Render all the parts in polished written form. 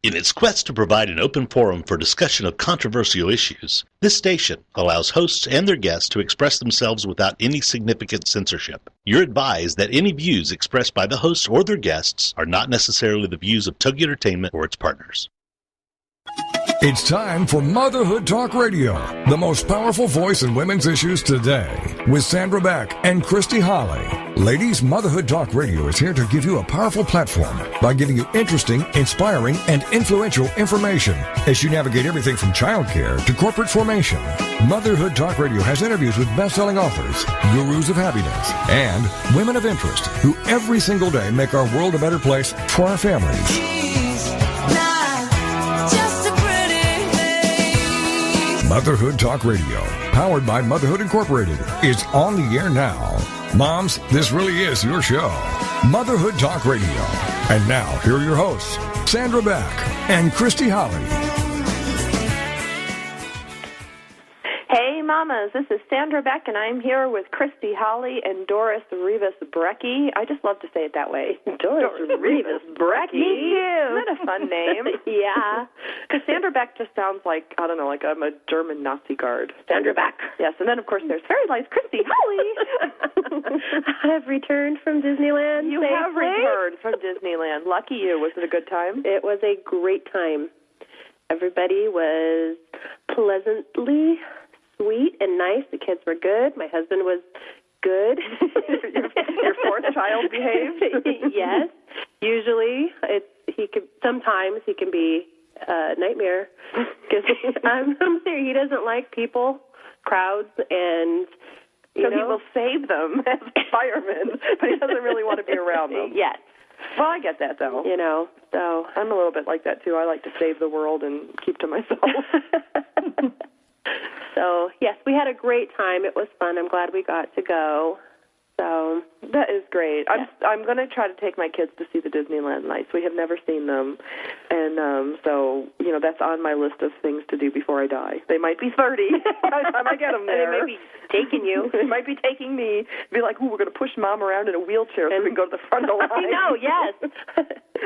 In its quest to provide an open forum for discussion of controversial issues, this station allows hosts and their guests to express themselves without any significant censorship. You're advised that any views expressed by the hosts or their guests are not necessarily the views of Tuggy Entertainment or its partners. It's time for Motherhood Talk Radio, the most powerful voice in women's issues today, with Sandra Beck and Christy Holly. Ladies, Motherhood Talk Radio is here to give you a powerful platform by giving you interesting, inspiring, and influential information as you navigate everything from childcare to corporate formation. Motherhood Talk Radio has interviews with best-selling authors, gurus of happiness, and women of interest who every single day make our world a better place for our families. Motherhood Talk Radio, powered by Motherhood Incorporated, is on the air now. Moms, this really is your show. Motherhood Talk Radio. And now, here are your hosts, Sandra Beck and Christy Holly. Hey, mamas, this is Sandra Beck, and I'm here with Christy Holly and Doris Rivas-Brecky. I just love to say it that way. Doris Rivas-Brecky. Me too. Isn't that a fun name? Yeah. Because Sandra Beck just sounds like, I don't know, like I'm a German Nazi guard. Sandra Beck. Yes, and then, of course, there's Fairy Lights Christy Holly. I've returned from Disneyland. You have returned from Disneyland. Lucky you. Was it a good time? It was a great time. Everybody was pleasantly sweet and nice. The kids were good. My husband was good. Your fourth child behaved? Yes. Usually, sometimes he can be a nightmare. Because I'm serious. He doesn't like people, crowds, and he will save them as firemen, but he doesn't really want to be around them. Yes. Well, I get that, though. So I'm a little bit like that, too. I like to save the world and keep to myself. So, yes, we had a great time. It was fun. I'm glad we got to go. So that is great. Yeah. I'm going to try to take my kids to see the Disneyland lights. We have never seen them, and so that's on my list of things to do before I die. They might be 30 by the time I get them there. They might be taking you. They might be taking me. Be like, we're going to push Mom around in a wheelchair so we can go to the front of the line. I know. Yes.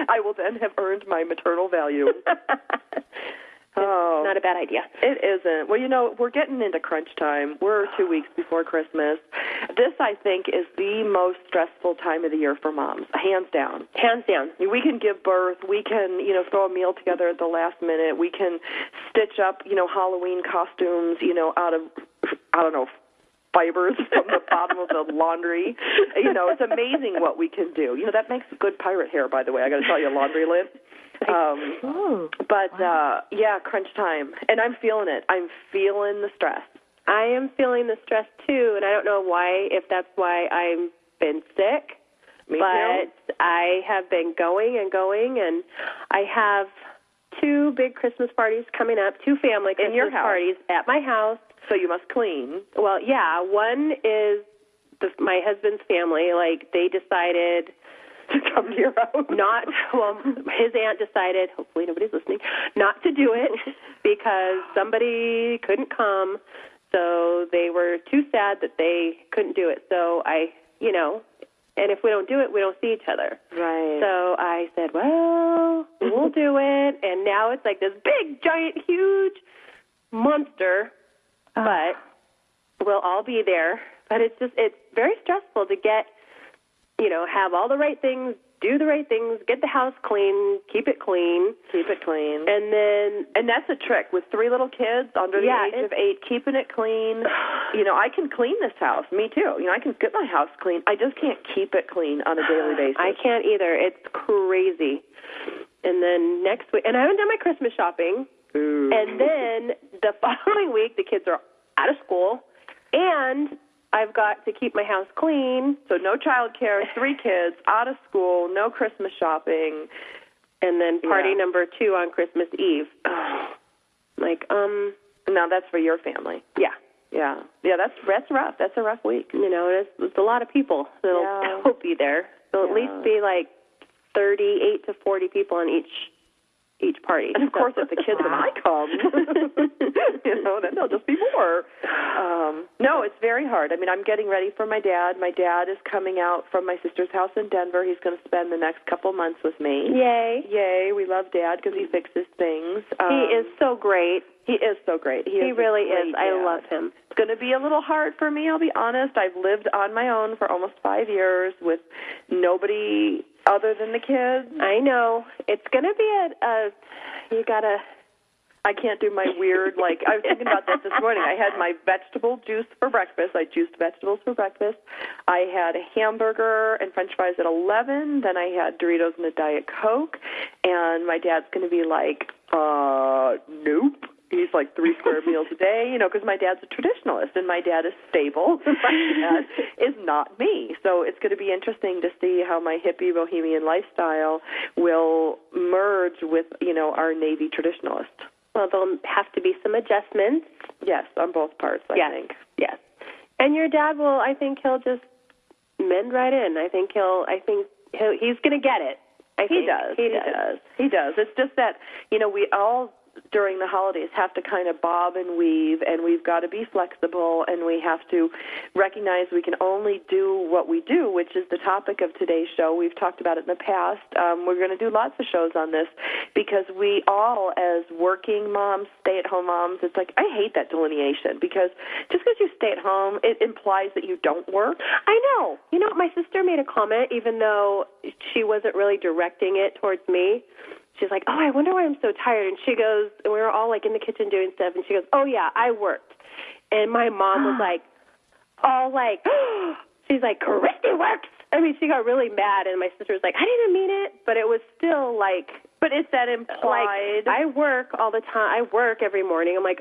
I will then have earned my maternal value. Oh, not a bad idea. It isn't. Well, we're getting into crunch time. We're 2 weeks before Christmas. This, I think, is the most stressful time of the year for moms, hands down. Hands down. We can give birth. We can, throw a meal together at the last minute. We can stitch up, Halloween costumes, out of, I don't know, fibers from the bottom of the laundry. It's amazing what we can do. That makes good pirate hair, by the way. I got to tell you, laundry lint. Crunch time. And I'm feeling it. I'm feeling the stress. I am feeling the stress, too, and I don't know if that's why I've been sick. Me but too. I have been going, and I have 2 big Christmas parties coming up, 2 family Christmas parties at my house. So you must clean. Well, yeah. One is my husband's family. Like, they decided to come to your house? His aunt decided, hopefully nobody's listening, not to do it because somebody couldn't come. So they were too sad that they couldn't do it. So and if we don't do it, we don't see each other. Right. So I said, well, we'll do it. And now it's like this big, giant, huge monster, but we'll all be there. But it's very stressful to get, have all the right things, do the right things, get the house clean, keep it clean. And that's a trick with 3 little kids under the age of 8, keeping it clean. I can clean this house. Me too. I can get my house clean. I just can't keep it clean on a daily basis. I can't either. It's crazy. And then next week, and I haven't done my Christmas shopping. Ooh. And then the following week, the kids are out of school, and I've got to keep my house clean. So no child care, 3 kids, out of school, no Christmas shopping. And then party number 2 on Christmas Eve. Now that's for your family. Yeah. Yeah. Yeah, that's rough. That's a rough week. It's a lot of people that'll be there. So at least be like 38 to 40 people on each each party. And, of course, if the kids and I come, then there'll just be more. No, it's very hard. I mean, I'm getting ready for my dad. My dad is coming out from my sister's house in Denver. He's going to spend the next couple months with me. Yay. Yay. We love Dad because he fixes things. He is so great. He is so great. He really is. Dad. I love him. It's going to be a little hard for me, I'll be honest. I've lived on my own for almost 5 years with nobody other than the kids. I know. It's going to be you got to... I can't do my weird, I was thinking about that this morning. I had my vegetable juice for breakfast. I juiced vegetables for breakfast. I had a hamburger and French fries at 11. Then I had Doritos and a Diet Coke. And my dad's going to be like, nope. He's like 3 square meals a day, because my dad's a traditionalist and my dad is stable. My dad is not me. So it's going to be interesting to see how my hippie bohemian lifestyle will merge with, our Navy traditionalist. Well, there'll have to be some adjustments. Yes, on both parts, I think. Yes. And your dad I think he'll just mend right in. I think he's going to get it. He does. He does. It's just that, we all during the holidays have to kind of bob and weave, and we've got to be flexible, and we have to recognize we can only do what we do, which is the topic of today's show. We've talked about it in the past. We're going to do lots of shows on this because we all, as working moms, stay-at-home moms, it's like, I hate that delineation because just because you stay at home, it implies that you don't work. I know. My sister made a comment, even though she wasn't really directing it towards me. She's like, I wonder why I'm so tired. And she goes, and we were all in the kitchen doing stuff, and she goes, oh, yeah, I worked. And my mom was she's like, Christy works. I mean, she got really mad, and my sister was like, I didn't mean it, but it was still but it's that implied. I work all the time. I work every morning. I'm like,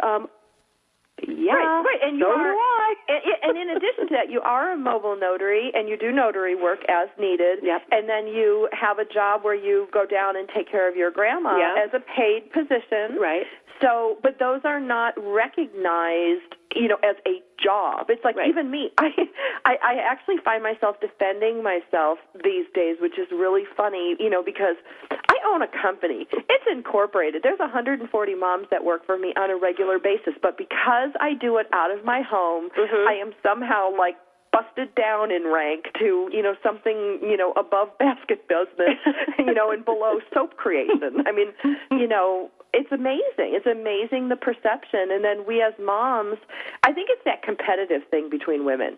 yeah, right, and so do I. And in addition to that, you are a mobile notary, and you do notary work as needed. Yep. And then you have a job where you go down and take care of your grandma as a paid position. Right. So, but those are not recognized, as a job. It's like even me. I actually find myself defending myself these days, which is really funny, because I own a company. It's incorporated. There's 140 moms that work for me on a regular basis, but because I do it out of my home, I am somehow busted down in rank to, something, above basket business, and below soap creation. I mean, it's amazing. It's amazing the perception. And then we as moms, I think it's that competitive thing between women.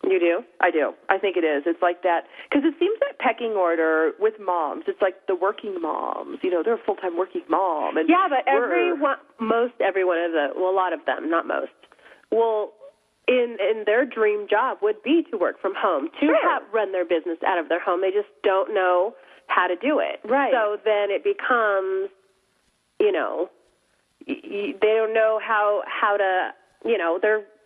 You do? I do. I think it is. It's like that, because it seems that pecking order with moms, it's like the working moms, they're a full-time working mom. And yeah, but most every one of them, well, a lot of them, not most, will, in their dream job would be to work from home, to run their business out of their home. They just don't know how to do it. Right. So then it becomes, they don't know how to,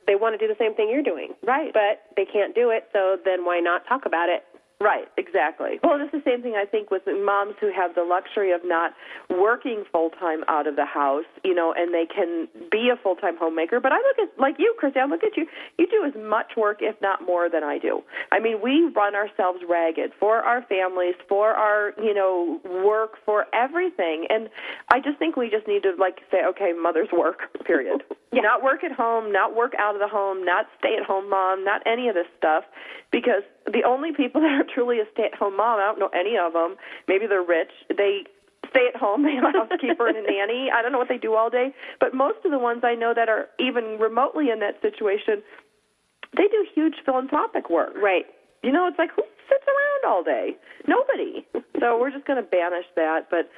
they want to do the same thing you're doing. Right. But they can't do it, so then why not talk about it? Right, exactly. Well, it's the same thing, I think, with moms who have the luxury of not working full-time out of the house, and they can be a full-time homemaker. But I look at, like you, Christy, I look at you. You do as much work, if not more, than I do. I mean, we run ourselves ragged for our families, for our, work, for everything. And I just think we just need to, say, okay, mothers work, period. Not work at home, not work out of the home, not stay-at-home mom, not any of this stuff, because the only people that are truly a stay-at-home mom, I don't know any of them. Maybe they're rich. They stay at home. They have a housekeeper and a nanny. I don't know what they do all day. But most of the ones I know that are even remotely in that situation, they do huge philanthropic work. Right. It's like, who sits around all day? Nobody. So we're just going to banish that. But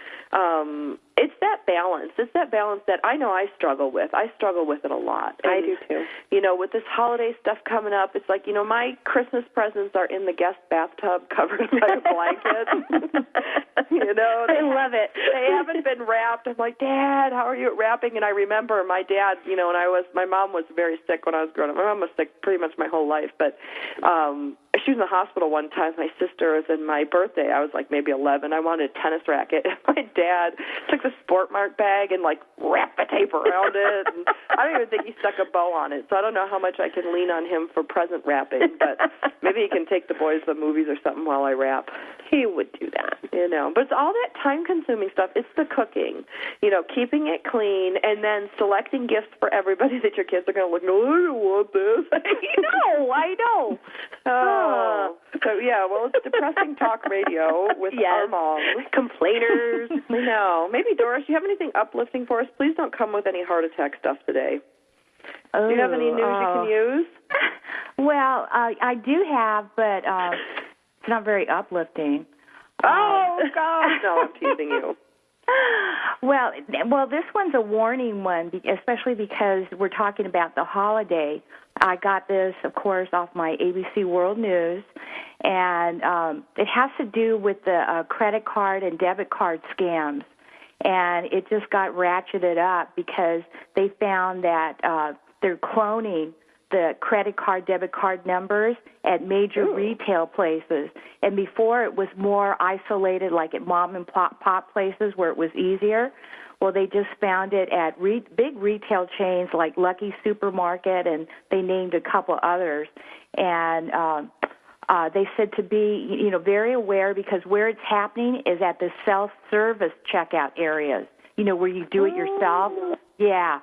it's that balance. It's that balance that I know I struggle with. I struggle with it a lot. And, I do too. With this holiday stuff coming up, it's like, my Christmas presents are in the guest bathtub covered by a blanket. I love it. They haven't been wrapped. I'm like, Dad, how are you at wrapping? And I remember my dad, my mom was very sick when I was growing up. My mom was sick pretty much my whole life, but she was in the hospital one time. My sister was in my birthday. I was like maybe 11. I wanted a tennis racket. My dad took the Sport Mark bag and like wrapped the tape around it. And I don't even think he stuck a bow on it. So I don't know how much I can lean on him for present wrapping, but maybe he can take the boys to the movies or something while I wrap. He would do that. But it's all that time-consuming stuff. It's the cooking, keeping it clean, and then selecting gifts for everybody that your kids are going to look, no, I don't want this. I know. So, it's depressing talk radio with our moms. Complainers. I know. Maybe, Doris, you have anything uplifting for us? Please don't come with any heart attack stuff today. Do you have any news you can use? Well, I do have, but it's not very uplifting. Oh, God. No, I'm teasing you. Well, this one's a warning one, especially because we're talking about the holiday. I got this, of course, off my ABC World News, and it has to do with the credit card and debit card scams. And it just got ratcheted up because they found that they're cloning the credit card, debit card numbers at major retail places. And before it was more isolated, like at mom and pop places where it was easier. Well, they just found it at big retail chains like Lucky Supermarket, and they named a couple others. And they said to be, very aware, because where it's happening is at the self-service checkout areas, where you do it yourself. Yeah.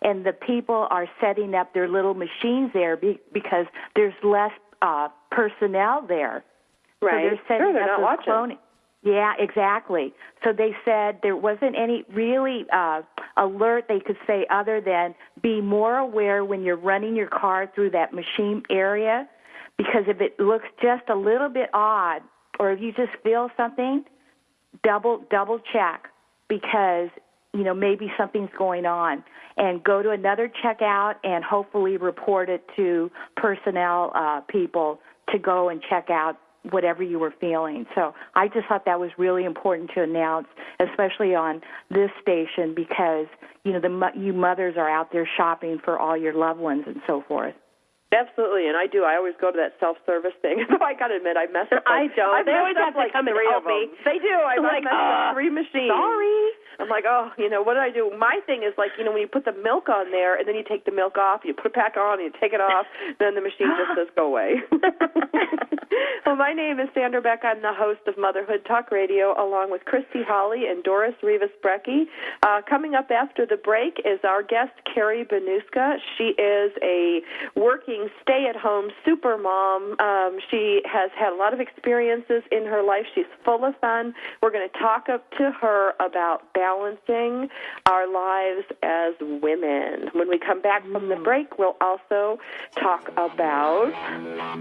And the people are setting up their little machines there because there's less personnel there. Right. So they're setting they're up not watching. cloning. Yeah, exactly. So they said there wasn't any really alert they could say other than be more aware when you're running your car through that machine area, because if it looks just a little bit odd, or if you just feel something, double check, because maybe something's going on, and go to another checkout and hopefully report it to personnel people to go and check out whatever you were feeling. So I just thought that was really important to announce, especially on this station, because you mothers are out there shopping for all your loved ones and so forth. Absolutely, and I do. I always go to that self-service thing. Though I got to admit, I mess up. I don't. They always have to come and help me. They do. I messed up 3 machines. Sorry. I'm like, what did I do? My thing is like, when you put the milk on there and then you take the milk off, you put it back on, and you take it off, then the machine just says go away. Well, my name is Sandra Beck. I'm the host of Motherhood Talk Radio, along with Christy Holly and Doris Rivas-Brecky. Coming up after the break is our guest, Carrie Benuska. She is a working stay-at-home super mom. She has had a lot of experiences in her life. She's full of fun. We're going to talk up to her about balancing our lives as women. When we come back from the break, we'll also talk about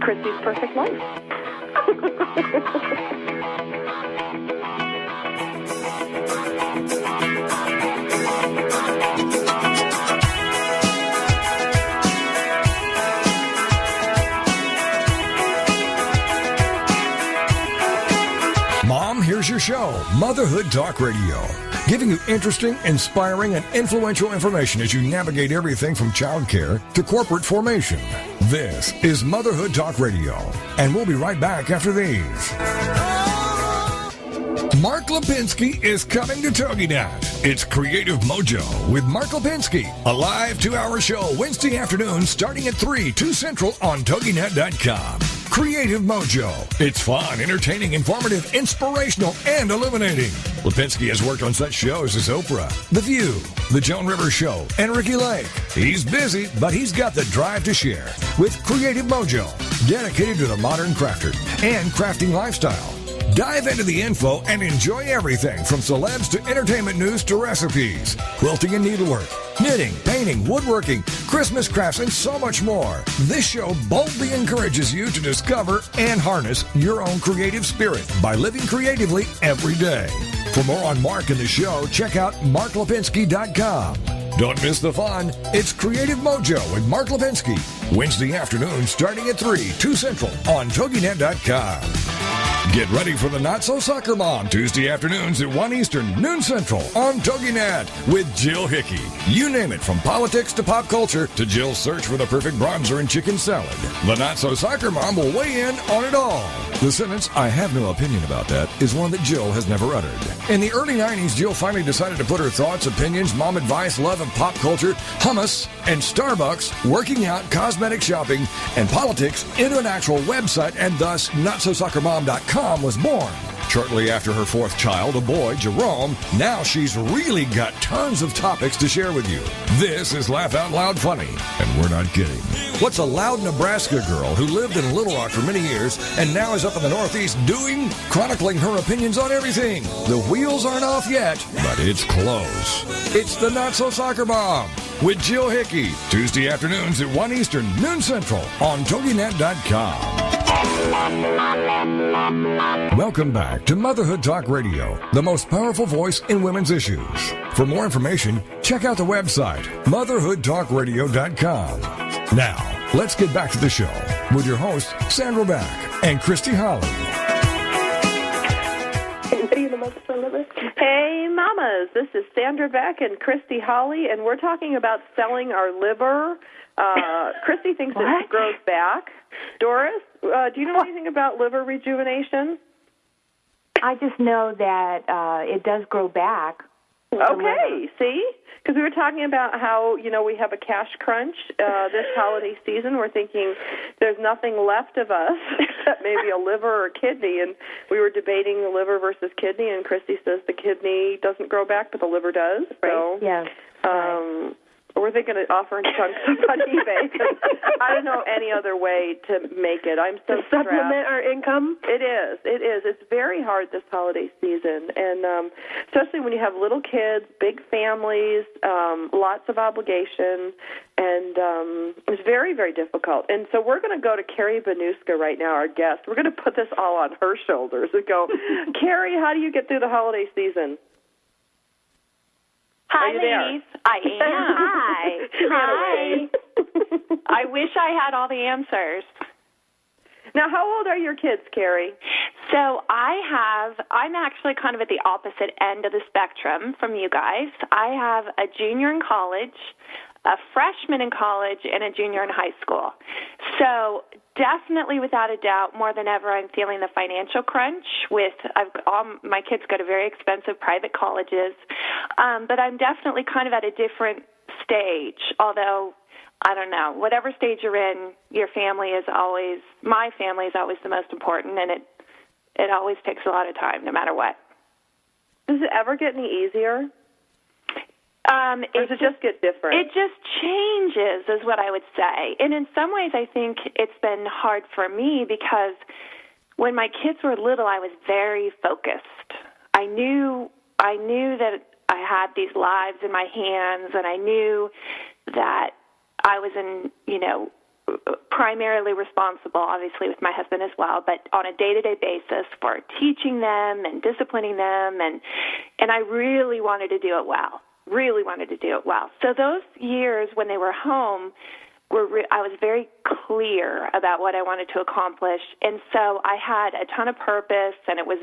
Christy's perfect life. Mom, here's your show, Motherhood Talk Radio, giving you interesting, inspiring, and influential information as you navigate everything from childcare to corporate formation. This is Motherhood Talk Radio, and we'll be right back after these. Mark Lipinski is coming to TogiNet. It's Creative Mojo with Mark Lipinski, a live 2-hour show Wednesday afternoon starting at 3, 2 Central on TogiNet.com. Creative Mojo. It's fun, entertaining, informative, inspirational, and illuminating. Lipinski has worked on such shows as Oprah, The View, The Joan Rivers Show, and Ricky Lake. He's busy, but he's got the drive to share with Creative Mojo, dedicated to the modern crafter and crafting lifestyle. Dive into the info and enjoy everything from celebs to entertainment news to recipes, quilting and needlework, knitting, painting, woodworking, Christmas crafts, and so much more. This show boldly encourages you to discover and harness your own creative spirit by living creatively every day. For more on Mark and the show, check out marklipinski.com. Don't miss the fun. It's Creative Mojo with Mark Lipinski, Wednesday afternoon starting at 3, 2 Central on TogiNet.com. Get ready for the Not So Soccer Mom, Tuesday afternoons at 1 Eastern, noon Central on TogiNet with Jill Hickey. You name it, from politics to pop culture to Jill's search for the perfect bronzer and chicken salad. The Not So Soccer Mom will weigh in on it all. The sentence, "I have no opinion about that," is one that Jill has never uttered. In the early 90s, Jill finally decided to put her thoughts, opinions, mom advice, love of pop culture, hummus, and Starbucks, working out, cosmetic shopping, and politics into an actual website, and thus NotSoSoccerMom.com was born. Shortly after her fourth child, a boy, Jerome, now she's really got tons of topics to share with you. This is Laugh Out Loud Funny, and we're not kidding. What's a loud Nebraska girl who lived in Little Rock for many years and now is up in the Northeast doing? Chronicling her opinions on everything. The wheels aren't off yet, but it's close. It's the Not So Soccer Mom with Jill Hickey, Tuesday afternoons at 1 Eastern, noon Central on TogiNet.com. Welcome back to Motherhood Talk Radio, the most powerful voice in women's issues. For more information, check out the website, motherhoodtalkradio.com. Now, let's get back to the show with your hosts, Sandra Beck and Christy Holly. Hey, mamas, this is Sandra Beck and Christy Holly, and we're talking about selling our liver. Christy thinks it grows back. Doris, do you know anything about liver rejuvenation? I just know that it does grow back. Okay, see? Because we were talking about how, we have a cash crunch this holiday season. We're thinking there's nothing left of us except maybe a liver or a kidney. And we were debating the liver versus kidney, and Christy says the kidney doesn't grow back, but the liver does. Right. So, yes. We're thinking of offering chunks on eBay. I don't know any other way to make it. I'm so to supplement our income? It is. It's very hard this holiday season, and especially when you have little kids, big families, lots of obligation, and it's very, very difficult. And so we're going to go to Carrie Benuska right now, our guest. We're going to put this all on her shoulders and go, Carrie, how do you get through the holiday season? Hi, ladies. I am. Hi. I wish I had all the answers. Now, how old are your kids, Carrie? So I'm actually kind of at the opposite end of the spectrum from you guys. I have a junior in college, a freshman in college, and a junior in high school. So definitely, without a doubt, more than ever, I'm feeling the financial crunch. My kids go to very expensive private colleges, but I'm definitely kind of at a different stage, although I don't know. Whatever stage you're in, my family is always the most important, and it always takes a lot of time, no matter what. Does it ever get any easier? Or does it just get different? It just changes, is what I would say. And in some ways, I think it's been hard for me because when my kids were little, I was very focused. I knew that I had these lives in my hands, and I knew that I was primarily responsible, obviously, with my husband as well, but on a day-to-day basis for teaching them and disciplining them, and I really wanted to do it well. So those years when they were home, I was very clear about what I wanted to accomplish, and so I had a ton of purpose, and it was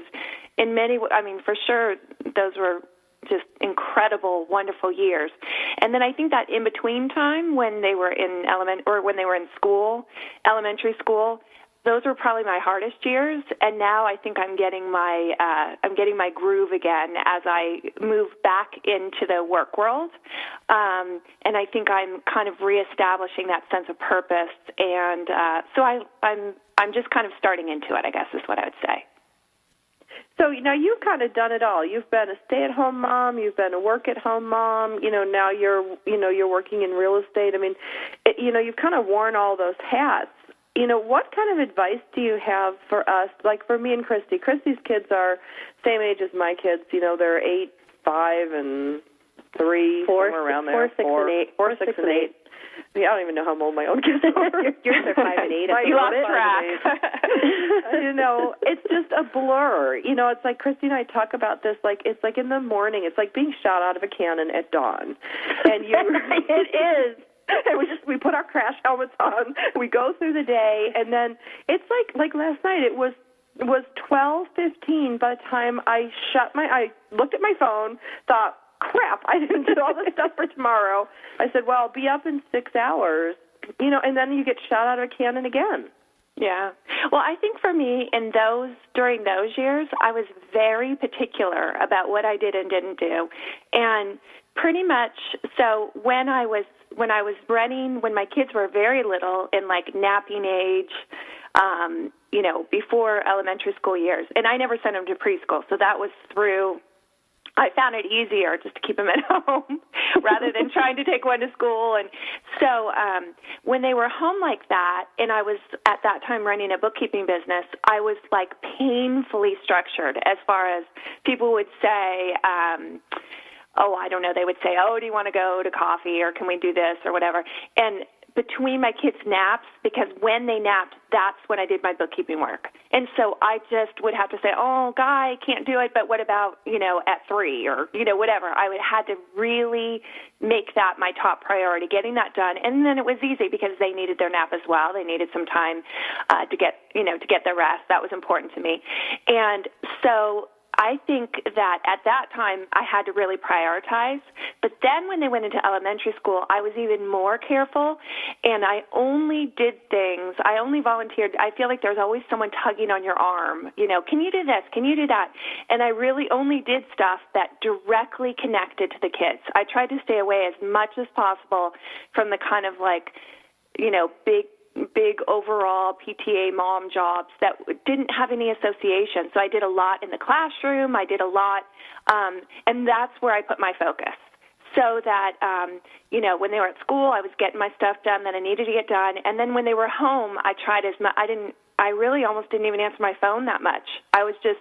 for sure, those were just incredible, wonderful years. And then I think that in-between time when they were in when they were in school, elementary school, those were probably my hardest years, and now I think I'm getting my groove again as I move back into the work world, and I think I'm kind of reestablishing that sense of purpose, and so I'm just kind of starting into it, I guess is what I would say. So now you've kind of done it all. You've been a stay-at-home mom. You've been a work-at-home mom. Now you're working in real estate. I mean, you've kind of worn all those hats. What kind of advice do you have for us? Like for me and Christy. Christy's kids are same age as my kids. They're 8, 5, and 3, somewhere around there. 4, 6, and 8. I don't even know how old my own kids are. Yours are 5 and 8. You lost track. It's just a blur. It's like Christy and I talk about this. It's like in the morning. It's like being shot out of a cannon at dawn, and it is. And we put our crash helmets on. We go through the day, and then it's like last night. It was was 12:15 by the time I looked at my phone, thought, crap, I didn't do all this stuff for tomorrow. I said, well, I'll be up in 6 hours, and then you get shot out of a cannon again. Yeah. Well, I think for me, during those years, I was very particular about what I did and didn't do. And pretty much, so when I was renting, when my kids were very little, in like napping age, before elementary school years, and I never sent them to preschool, so that was through, I found it easier just to keep them at home rather than trying to take one to school. And so when they were home like that, and I was at that time running a bookkeeping business, I was like painfully structured as far as people would say, I don't know, they would say, do you want to go to coffee, or can we do this or whatever? And between my kids' naps, because when they napped, that's when I did my bookkeeping work. And so I just would have to say, Guy, can't do it, but what about, at 3 or, whatever. I would have to really make that my top priority, getting that done. And then it was easy because they needed their nap as well. They needed some time to get their rest. That was important to me. And so I think that at that time I had to really prioritize. But then when they went into elementary school, I was even more careful, and I only did things, I only volunteered. I feel like there's always someone tugging on your arm, can you do this? Can you do that? And I really only did stuff that directly connected to the kids. I tried to stay away as much as possible from the kind of big overall PTA mom jobs that didn't have any association. So I did a lot in the classroom. I did a lot, and that's where I put my focus. So that, when they were at school, I was getting my stuff done that I needed to get done. And then when they were home, I tried as much. I really almost didn't even answer my phone that much. I was just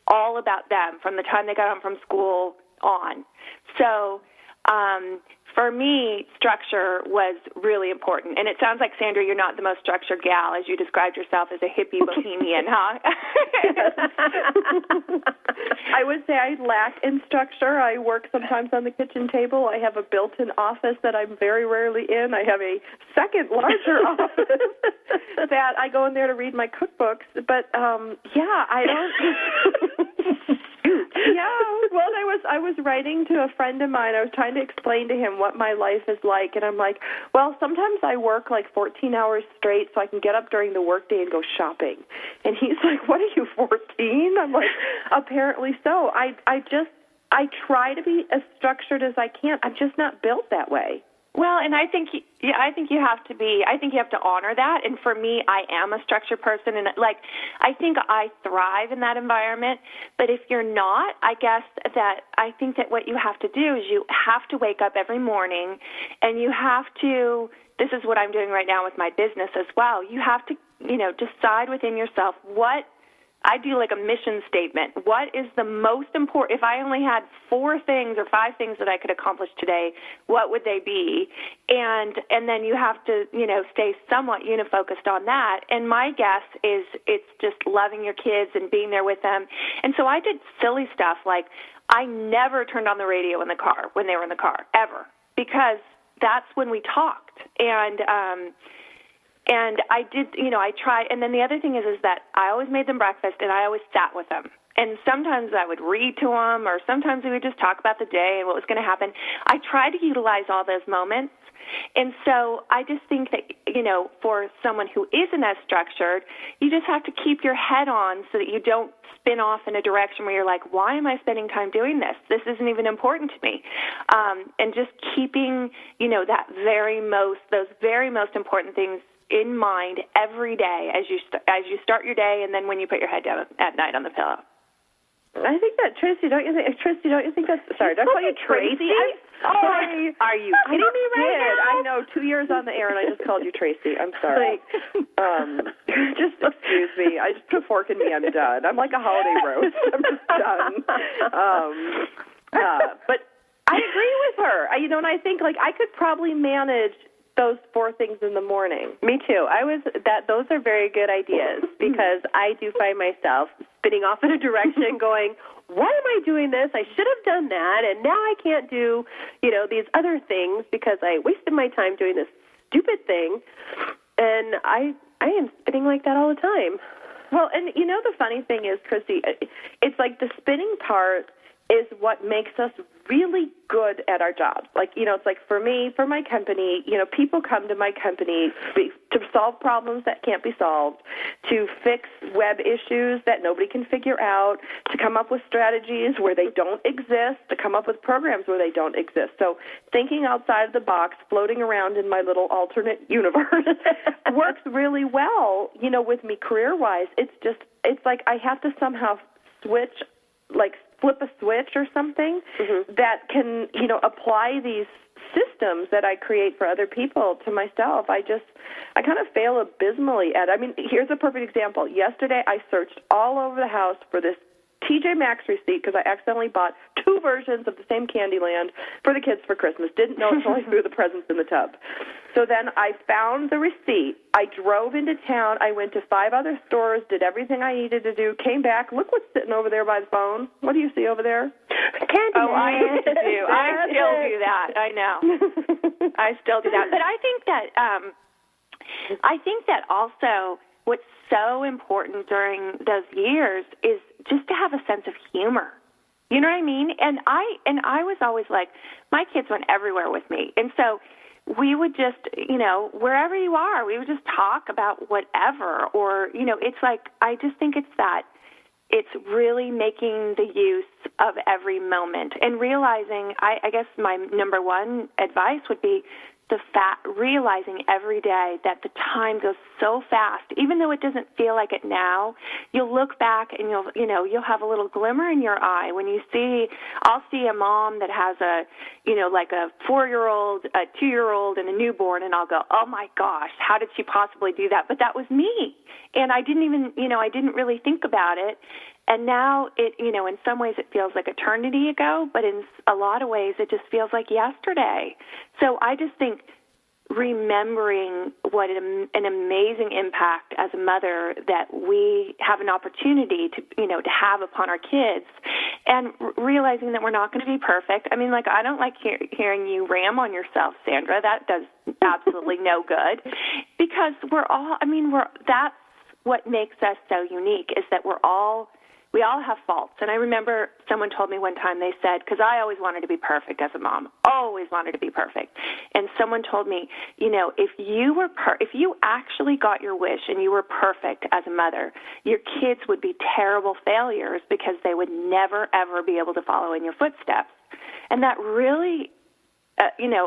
all about them from the time they got home from school on. So, for me, structure was really important. And it sounds like, Sandra, you're not the most structured gal, as you described yourself as a hippie bohemian, huh? I would say I lack in structure. I work sometimes on the kitchen table. I have a built-in office that I'm very rarely in. I have a second larger office that I go in there to read my cookbooks. But, I don't... Well, I was writing to a friend of mine. I was trying to explain to him what my life is like, and I'm like, well, sometimes I work like 14 hours straight so I can get up during the workday and go shopping. And he's like, what are you, 14? I'm like, apparently so. I try to be as structured as I can. I'm just not built that way. Well, and I think you have to honor that. And for me, I am a structured person, and I think I thrive in that environment. But if you're not, I think that what you have to do is you have to wake up every morning, and you have to. This is what I'm doing right now with my business as well. You have to, decide within yourself what. I do like a mission statement. What is the most important? If I only had 4 things or 5 things that I could accomplish today, what would they be? And then you have to, stay somewhat unifocused on that. And my guess is it's just loving your kids and being there with them. And so I did silly stuff like I never turned on the radio in the car when they were in the car, ever, because that's when we talked. And I did, I tried. And then the other thing is that I always made them breakfast, and I always sat with them. And sometimes I would read to them, or sometimes we would just talk about the day and what was going to happen. I tried to utilize all those moments. And so I just think that, for someone who isn't as structured, you just have to keep your head on so that you don't spin off in a direction where you're like, why am I spending time doing this? This isn't even important to me. And just keeping, those very most important things in mind every day as you start your day, and then when you put your head down at night on the pillow. I think that, Tracy, don't you think that's, sorry, did I call you Tracy? I'm sorry. Are you kidding me right now? I know, 2 years on the air, and I just called you Tracy. I'm sorry. Just excuse me. I just put a fork in me. I'm done. I'm like a holiday roast. I'm just done. But I agree with her. And I think, I could probably manage those 4 things in the morning. Me too. Those are very good ideas, because I do find myself spinning off in a direction going, why am I doing this? I should have done that, and now I can't do, these other things because I wasted my time doing this stupid thing. And I am spinning like that all the time. Well, and you know the funny thing is, Christy, it's like the spinning part is what makes us really good at our jobs. Like, you know, it's like for me, for my company, you know, people come to my company to solve problems that can't be solved, to fix web issues that nobody can figure out, to come up with strategies where they don't exist, to come up with programs where they don't exist. So thinking outside of the box, floating around in my little alternate universe works really well, you know, with me career-wise. It's like I have to somehow flip a switch or something that can, you know, apply these systems that I create for other people to myself. I kind of fail abysmally at it. I mean, here's a perfect example. Yesterday I searched all over the house for this TJ Maxx receipt because I accidentally bought 2 versions of the same Candyland for the kids for Christmas. Didn't know until I threw the presents in the tub. So then I found the receipt. I drove into town. I went to 5 other stores, did everything I needed to do, came back. Look what's sitting over there by the phone. What do you see over there? Candyland. Oh, I used to do. I still do that. I know. I still do that. But I think that also what's so important during those years is just to have a sense of humor. You know what I mean? And I was always like, my kids went everywhere with me. And so we would just, you know, wherever you are, we would just talk about whatever. Or, you know, it's like, I just think it's really making the use of every moment and realizing, I guess my number one advice would be realizing every day that the time goes so fast. Even though it doesn't feel like it now, you'll look back and you'll have a little glimmer in your eye when I'll see a mom that has a 4-year-old, a 2-year-old, and a newborn, and I'll go, oh my gosh, how did she possibly do that? But that was me. And I didn't really think about it. And now in some ways it feels like eternity ago, but in a lot of ways it just feels like yesterday. So I just think remembering what an amazing impact as a mother that we have an opportunity to have upon our kids, and realizing that we're not going to be perfect. I mean, like, I don't like hearing you ram on yourself, Sandra. That does absolutely no good, because that's what makes us so unique, is that we all have faults. And I remember someone told me one time, they said, because I always wanted to be perfect as a mom, always wanted to be perfect. And someone told me, if you actually got your wish and you were perfect as a mother, your kids would be terrible failures because they would never, ever be able to follow in your footsteps. And that really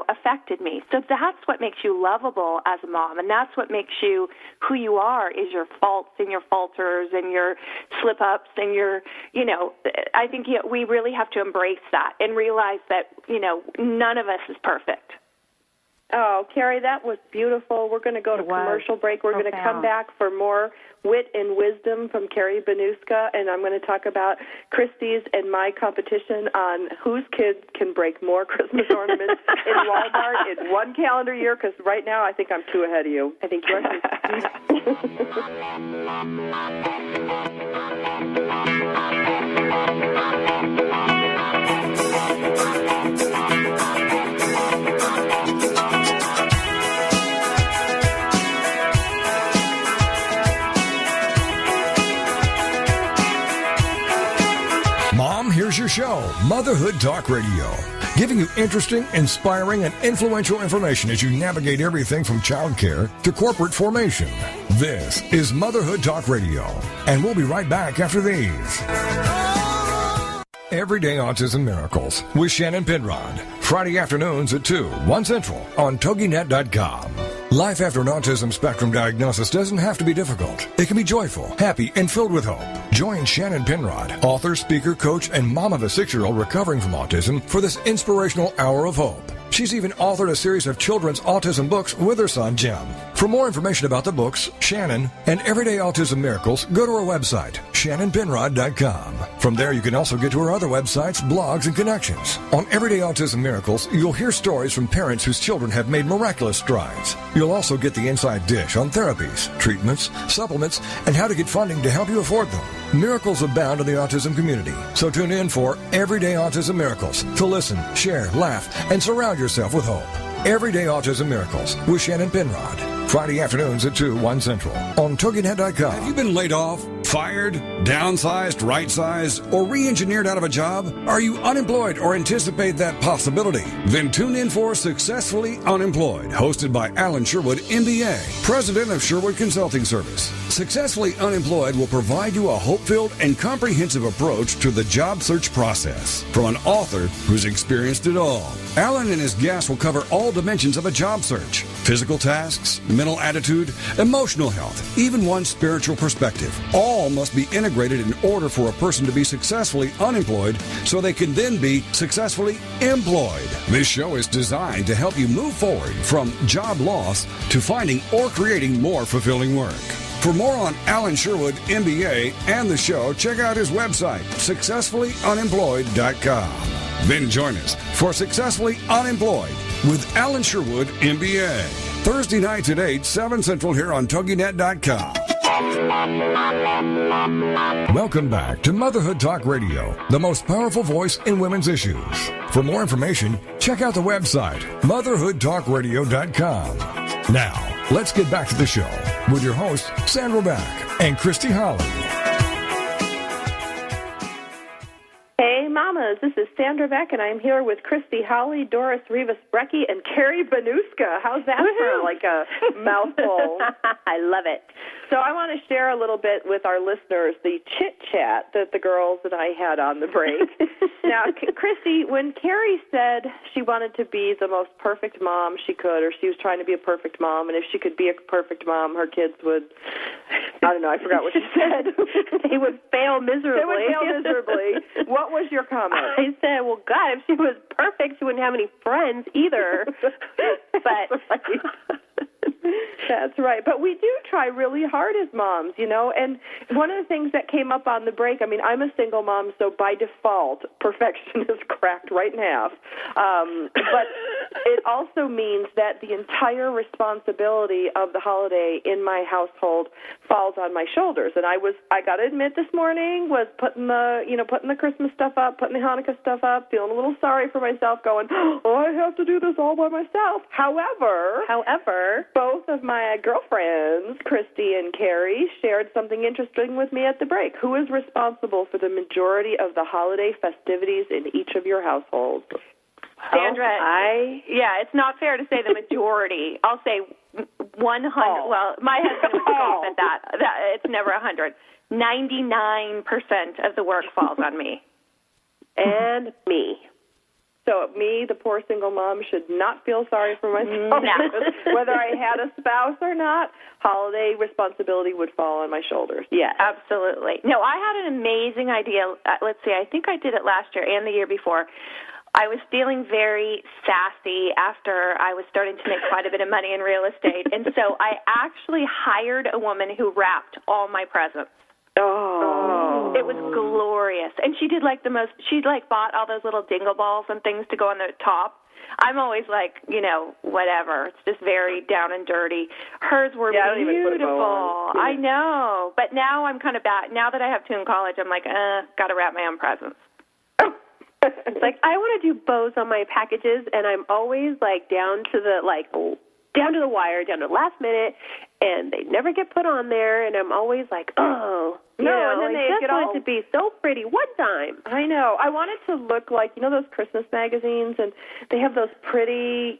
affected me. So that's what makes you lovable as a mom, and that's what makes you who you are, is your faults and your falters and your slip-ups and your, I think we really have to embrace that and realize that, none of us is perfect. Oh, Carrie, that was beautiful. We're going to go to commercial break. We're going to come back for more wit and wisdom from Carrie Benuska, and I'm going to talk about Christie's and my competition on whose kids can break more Christmas ornaments in Walmart in one calendar year, because right now I think I'm 2 ahead of you. I think you're Mom, here's your show, Motherhood Talk Radio, giving you interesting, inspiring, and influential information as you navigate everything from childcare to corporate formation. This is Motherhood Talk Radio, and we'll be right back after these. Everyday Autism Miracles with Shannon Penrod, Friday afternoons at 2, 1 Central on TogiNet.com. Life after an autism spectrum diagnosis doesn't have to be difficult. It can be joyful, happy, and filled with hope. Join Shannon Penrod, author, speaker, coach, and mom of a 6-year-old recovering from autism, for this inspirational hour of hope. She's even authored a series of children's autism books with her son, Jim. For more information about the books, Shannon, and Everyday Autism Miracles, go to her website, shannonpenrod.com. From there, you can also get to her other websites, blogs, and connections. On Everyday Autism Miracles, you'll hear stories from parents whose children have made miraculous strides. You'll also get the inside dish on therapies, treatments, supplements, and how to get funding to help you afford them. Miracles abound in the autism community, so tune in for Everyday Autism Miracles to listen, share, laugh, and surround yourself with hope. Everyday Autism Miracles with Shannon Penrod. Friday afternoons at 2, 1 Central on TogiNet.com. Have you been laid off, fired, downsized, right-sized, or re-engineered out of a job? Are you unemployed or anticipate that possibility? Then tune in for Successfully Unemployed, hosted by Alan Sherwood, MBA, president of Sherwood Consulting Service. Successfully Unemployed will provide you a hope-filled and comprehensive approach to the job search process from an author who's experienced it all. Alan and his guests will cover all dimensions of a job search: physical tasks, mental attitude, emotional health, even one's spiritual perspective. All must be integrated in order for a person to be successfully unemployed so they can then be successfully employed. This show is designed to help you move forward from job loss to finding or creating more fulfilling work. For more on Alan Sherwood, MBA, and the show, check out his website, successfullyunemployed.com. Then join us for Successfully Unemployed with Alan Sherwood, MBA. Thursday nights at 8, 7 Central here on TogiNet.com. Welcome back to Motherhood Talk Radio, the most powerful voice in women's issues. For more information, check out the website, motherhoodtalkradio.com. Now, let's get back to the show with your hosts, Sandra Beck and Christy Holly. Hey, mamas, this is Sandra Beck, and I'm here with Christy Holly, Doris Rivas-Brecky, and Carrie Benuska. How's that for like a mouthful? I love it. So I want to share a little bit with our listeners the chit-chat that the girls and I had on the break. Now, Christy, when Carrie said she wanted to be the most perfect mom she could, or she was trying to be a perfect mom, and if she could be a perfect mom, her kids would, I don't know, I forgot what she said. They would fail miserably. They would fail miserably. What was your comment? I said, well, God, if she was perfect, she wouldn't have any friends either. But that's right. But we do try really hard as moms, you know, and one of the things that came up on the break, I mean, I'm a single mom, so by default, perfection is cracked right in half. But it also means that the entire responsibility of the holiday in my household falls on my shoulders. And I got to admit, this morning was putting the Christmas stuff up, putting the Hanukkah stuff up, feeling a little sorry for myself, going, oh, I have to do this all by myself. However, both of my girlfriends, Christy and Carrie, shared something interesting with me at the break. Who is responsible for the majority of the holiday festivities in each of your households? Sandra, it's not fair to say the majority. I'll say 100. Oh. Well, my husband would scoff at that. It's never 100. 99% of the work falls on me. And me. So me, the poor single mom, should not feel sorry for myself. No. Whether I had a spouse or not, holiday responsibility would fall on my shoulders. Yeah, absolutely. No, I had an amazing idea. Let's see, I think I did it last year and the year before. I was feeling very sassy after I was starting to make quite a bid of money in real estate. And so I actually hired a woman who wrapped all my presents. Oh. It was glorious. And she did she bought all those little dingle balls and things to go on the top. I'm always like, whatever. It's just very down and dirty. Hers were beautiful. I know. But now I'm kind of back. Now that I have two in college, I'm like, got to wrap my own presents. It's like, I want to do bows on my packages, and I'm always like down to the wire, down to the last minute, and they never get put on there, and I'm always like, and then they just want it to be so pretty one time. I know. I want it to look like, those Christmas magazines, and they have those pretty,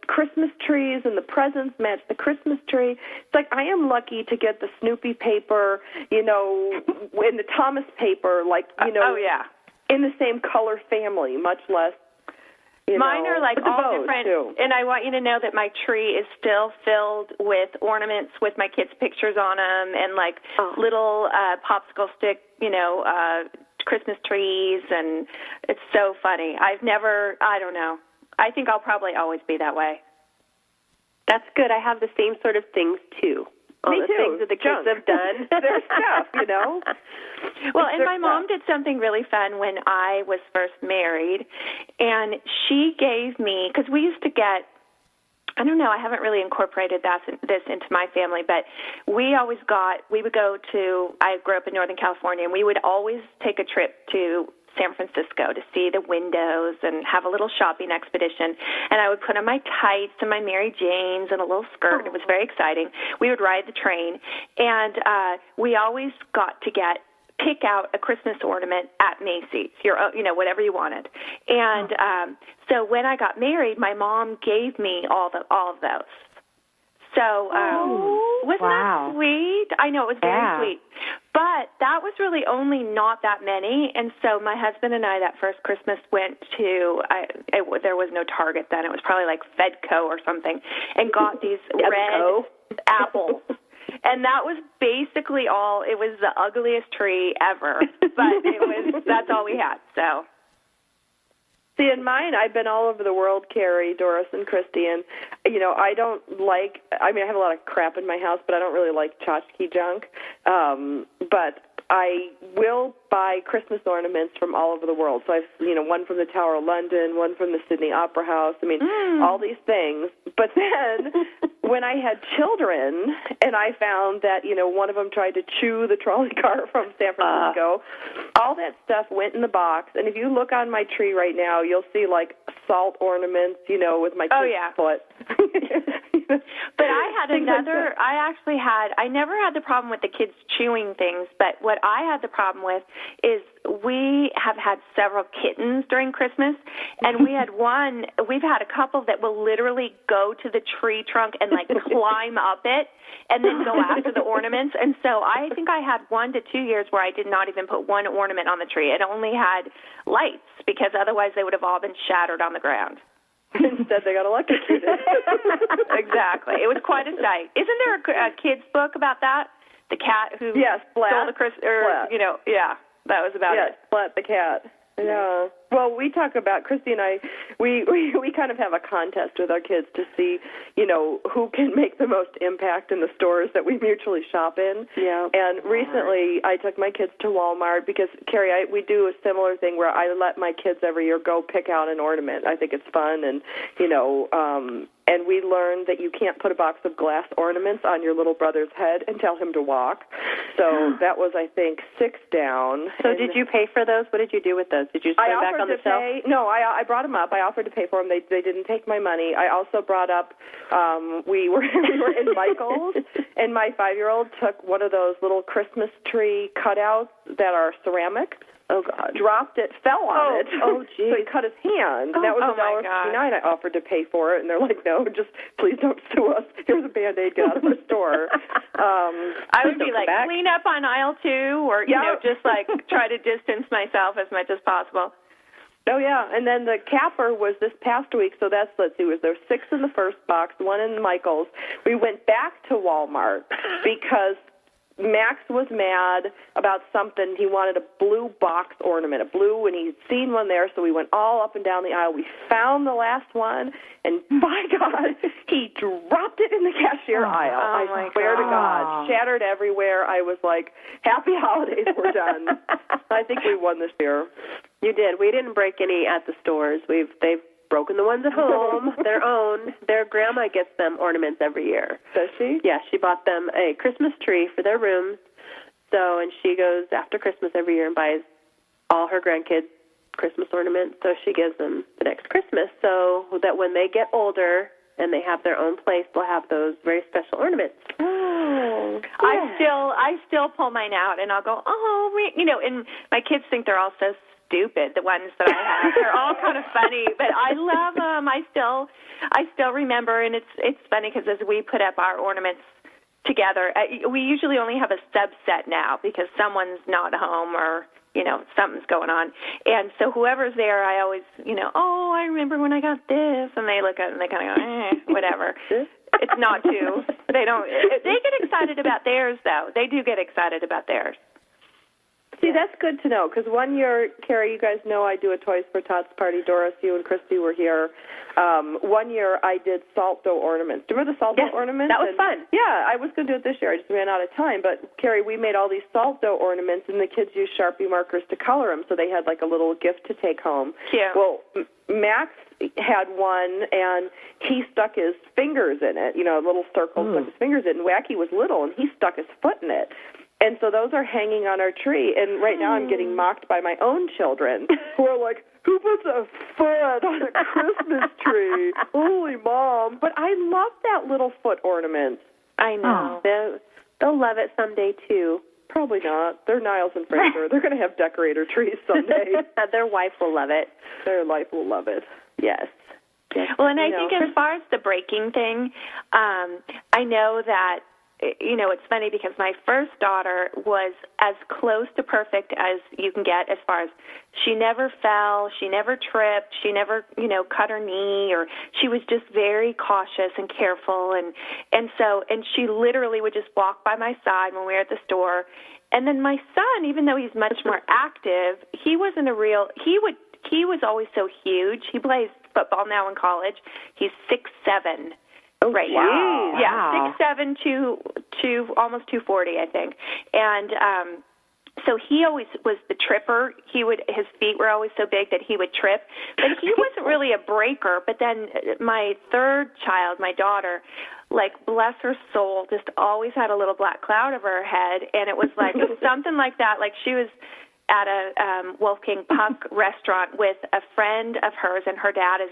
Christmas trees, and the presents match the Christmas tree. It's like I am lucky to get the Snoopy paper, in the Thomas paper, in the same color family, much less. Mine are like all different, and I want you to know that my tree is still filled with ornaments with my kids' pictures on them, and little popsicle stick, Christmas trees, and it's so funny. I don't know. I think I'll probably always be that way. That's good. I have the same sort of things too. Me too. Things that the kids have done. Their stuff, Well, and my mom did something really fun when I was first married, and she gave me, because we used to get, I don't know, I haven't really incorporated this into my family, but I grew up in Northern California, and we would always take a trip to San Francisco to see the windows and have a little shopping expedition. And I would put on my tights and my Mary Janes and a little skirt. It was very exciting. We would ride the train, and we always got to pick out a Christmas ornament at Macy's, whatever you wanted. And so when I got married, my mom gave me all of those. So wasn't that sweet? I know, it was very sweet. But that was really only not that many. And so my husband and I that first Christmas went to, there was no Target then. It was probably like Fedco or something, and got these red apples. And that was basically all. It was the ugliest tree ever, but that's all we had. So, see, in mine, I've been all over the world, Carrie, Doris, and Christy, and I have a lot of crap in my house, but I don't really like tchotchke junk. But I will buy Christmas ornaments from all over the world. So I've, one from the Tower of London, one from the Sydney Opera House. I mean, all these things. But then when I had children and I found that, one of them tried to chew the trolley car from San Francisco, all that stuff went in the box. And if you look on my tree right now, you'll see, like, salt ornaments, with my kid's foot. But I had I never had the problem with the kids chewing things, but what I had the problem with is we have had several kittens during Christmas, and we've had a couple that will literally go to the tree trunk and, like, climb up it and then go after the ornaments. And so I think I had 1 to 2 years where I did not even put one ornament on the tree. It only had lights, because otherwise they would have all been shattered on the ground. Instead, they got electrocuted. Exactly. It was quite a sight. Isn't there a kid's book about that? The cat who stole the Christmas, that was about it. Splat the cat. Yeah. Well, we talk about, Christy and I, we kind of have a contest with our kids to see, who can make the most impact in the stores that we mutually shop in. Yeah. And recently I took my kids to Walmart because, Carrie, we do a similar thing where I let my kids every year go pick out an ornament. I think it's fun, and, and we learned that you can't put a box of glass ornaments on your little brother's head and tell him to walk. So that was, I think, 6 down. So did you pay for those? What did you do with those? Did you just put them back on the shelf? No, I brought them up. I offered to pay for them. They didn't take my money. I also brought up, we were in Michael's, and my 5-year-old took one of those little Christmas tree cutouts that are ceramic. Oh, God. Dropped it, fell on it. Oh, geez. So he cut his hand. That was $1.59. I offered to pay for it, and they're like, no, just please don't sue us. Here's a Band-Aid, get out of our store. I would be like, clean up on aisle 2, or, just like try to distance myself as much as possible. Oh, yeah. And then the capper was this past week, so that's, there was 6 in the first box, 1 in Michael's. We went back to Walmart because Max was mad about something. He wanted a blue box ornament, and he'd seen one there, so we went all up and down the aisle. We found the last one, and by God, he dropped it in the cashier aisle. I swear to God. Shattered everywhere. I was like, happy holidays, we're done. I think we won this year. You did. We didn't break any at the stores. They've broken the ones at home, their own. Their grandma gets them ornaments every year. Does she? Yeah, she bought them a Christmas tree for their rooms. So, and she goes after Christmas every year and buys all her grandkids Christmas ornaments. So she gives them the next Christmas so that when they get older and they have their own place, they'll have those very special ornaments. Oh, yeah. I still pull mine out and I'll go, and my kids think they're all so stupid, the ones that I have. They're all kind of funny, but I love them. I still remember, and it's funny because as we put up our ornaments together, we usually only have a subset now because someone's not home or, something's going on. And so whoever's there, I always, I remember when I got this, and they look at it and they kind of go, whatever. It's not too. They get excited about theirs, though. They do get excited about theirs. See, that's good to know, because one year, Carrie, you guys know I do a Toys for Tots party. Doris, you and Christy were here. One year I did salt dough ornaments. Do you remember the salt dough ornaments? That was fun. Yeah, I was going to do it this year. I just ran out of time. But, Carrie, we made all these salt dough ornaments, and the kids used Sharpie markers to color them, so they had like a little gift to take home. Yeah. Well, Max had one, and he stuck his fingers in it, little circles, stuck his fingers in it, and Wacky was little, and he stuck his foot in it. And so those are hanging on our tree. And right now I'm getting mocked by my own children who are like, who puts a foot on a Christmas tree? Holy Mom. But I love that little foot ornament. I know. They'll love it someday, too. Probably not. They're Niles and Fraser. They're going to have decorator trees someday. Their wife will love it. Their life will love it. Yes. Well, and I think as far as the breaking thing, I know that, it's funny because my first daughter was as close to perfect as you can get as far as she never fell, she never tripped, she never, cut her knee, or she was just very cautious and careful. And she literally would just walk by my side when we were at the store. And then my son, even though he's much more active, he was always so huge. He plays football now in college. He's 6'7". Right now. Yeah, 6'7" to almost 240, I think. And so he always was the tripper. His feet were always so big that he would trip. But he wasn't really a breaker. But then my third child, my daughter, like, bless her soul, just always had a little black cloud over her head. And it was like something like that. Like, she was at a Wolfgang Puck restaurant with a friend of hers, and her dad is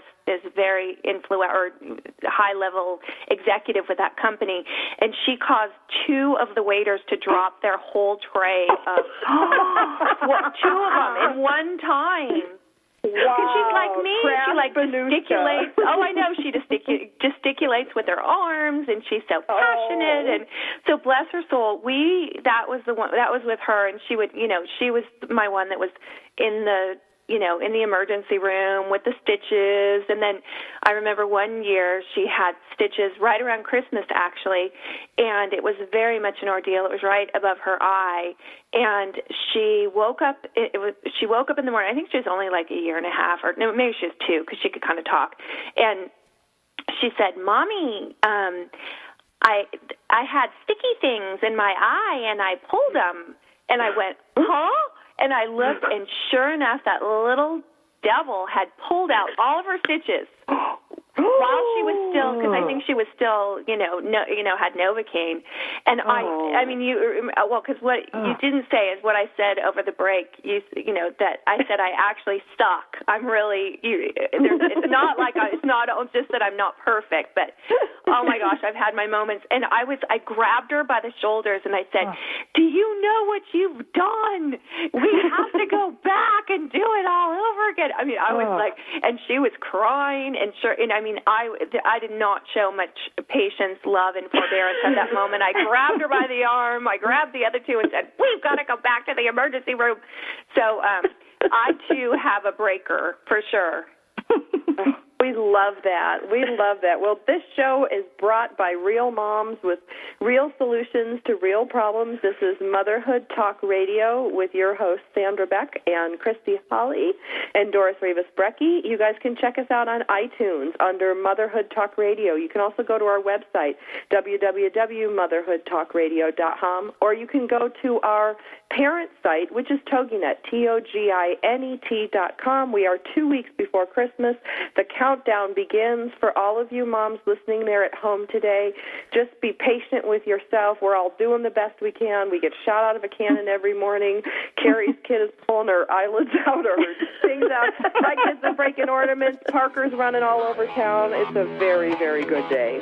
very high-level executive with that company, and she caused two of the waiters to drop their whole tray of two of them in one time. Wow. She's like me. Carrie Benuska. Gesticulates. Oh, I know. She gesticulates with her arms, and she's so passionate. And so, bless her soul. That was with her, and she would, she was my one that was in the emergency room with the stitches. And then I remember one year she had stitches right around Christmas, actually, and it was very much an ordeal. It was right above her eye, and she woke up. She woke up in the morning. I think she was only like a year and a half, or no, maybe she was 2, because she could kind of talk. And she said, "Mommy, I had sticky things in my eye, and I pulled them." And I went, "Huh?" And I looked, and sure enough, that little devil had pulled out all of her stitches while she was still, because I think she was still, had Novocaine. And because what you didn't say is what I said over the break. That I said I actually suck. I'm really. It's not like it's not just that I'm not perfect, but oh my gosh, I've had my moments. And I grabbed her by the shoulders and I said, "Do you know what you've done? We have to go back and do it all over again." I mean, I was like, and she was crying, and I did not show much patience, love, and forbearance at that moment. I grabbed her by the arm, I grabbed the other two and said, "We've got to go back to the emergency room." So I, too, have a breaker, for sure. We love that. We love that. Well, this show is brought by real moms with real solutions to real problems. This is Motherhood Talk Radio with your hosts, Sandra Beck and Christy Holly and Doris Rivas-Brecky. You guys can check us out on iTunes under Motherhood Talk Radio. You can also go to our website, www.motherhoodtalkradio.com, or you can go to our parent site, which is TogiNet, TOGINET.com. We are 2 weeks before Christmas. The countdown begins for all of you moms listening there at home today. Just be patient with yourself. We're all doing the best we can. We get shot out of a cannon every morning. Carrie's kid is pulling her eyelids out or her things out. My kids are breaking ornaments. Parker's running all over town. It's a very, very good day.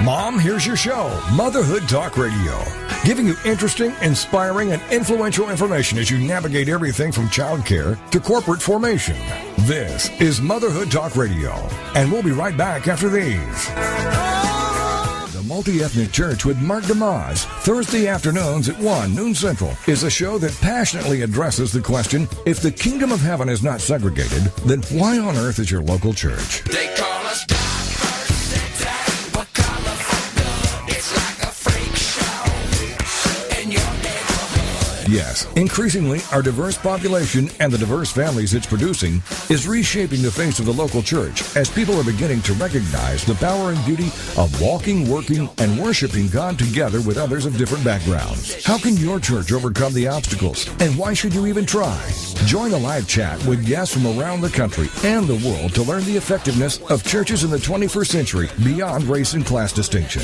Mom, here's your show, Motherhood Talk Radio, giving you interesting, inspiring, and influential information as you navigate everything from childcare to corporate formation. This is Motherhood Talk Radio, and we'll be right back after these. The Multi-Ethnic Church with Mark DeMaz, Thursday afternoons at 1 noon Central, is a show that passionately addresses the question, if the kingdom of heaven is not segregated, then why on earth is your local church? They call us diversity, but colorful good. It's like a freak show in your neighborhood. Yes, increasingly, our diverse population and the diverse families it's producing is reshaping the face of the local church as people are beginning to recognize the power and beauty of walking, working, and worshiping God together with others of different backgrounds. How can your church overcome the obstacles, and why should you even try? Join a live chat with guests from around the country and the world to learn the effectiveness of churches in the 21st century beyond race and class distinction.